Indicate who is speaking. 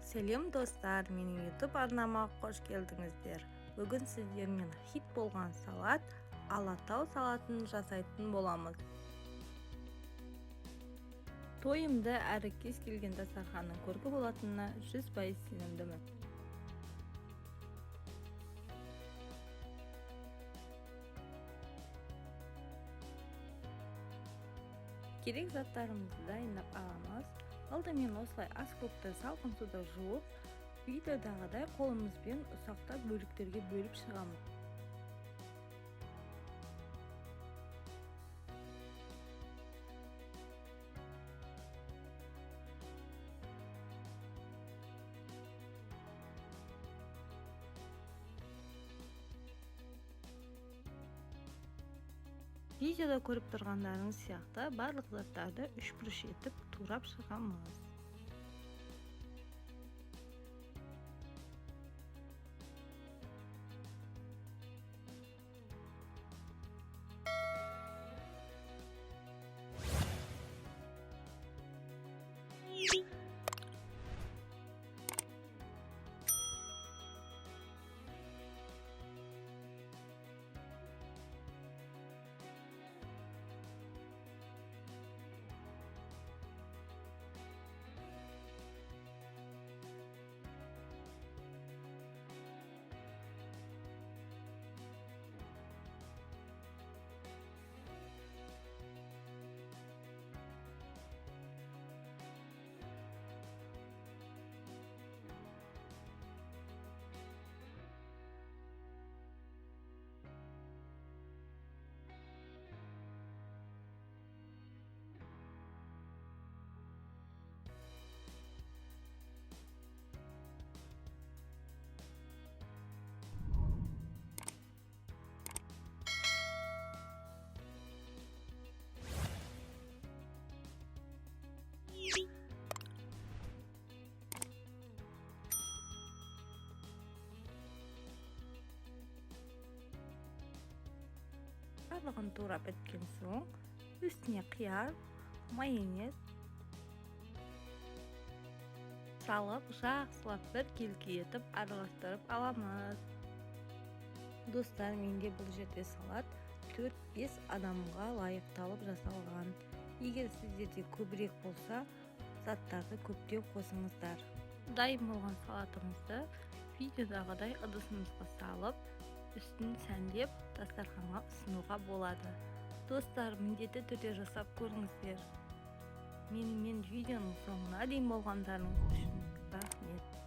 Speaker 1: Сәлем достар, менің YouTube арнама қош келдіңіздер. Бүгін сіздермен хит болған салат, алатау салатын жасайтын боламыз. Тойымды әрі кез келген дастарханның көркі болатынына 100% сенімдімін. Керек заттарымызды дайындап аламыз. Алдымен осылай аскөкті салқын суда жуып, видеодағыдай қолымызбен ұсақтап бөліктерге бөліп шығамыз. Видеода көріп тұрғандарыңыз сияқты барлық заттарды 3 бұрыш етіп турап шығамыз. Барлығын турап біткен соң, үстіне қияр, майонез салып, жақсылап бір келкі етіп араластырып аламыз. Достар, менде бұл жерде салат 4-5 адамға лайықталып жасалған. Егер сіздерде көбірек болса, заттарды көптеп қосыңыздар. Дайын болған салатымызды видеодағыдай ыдысымызға салып, үстін сәндеп дастарханға ұсынуға болады. Достар, міндетті түрде жасап көріңіздер. Менімен видеоның соңына дейін болғандарыңыз үшін рахмет.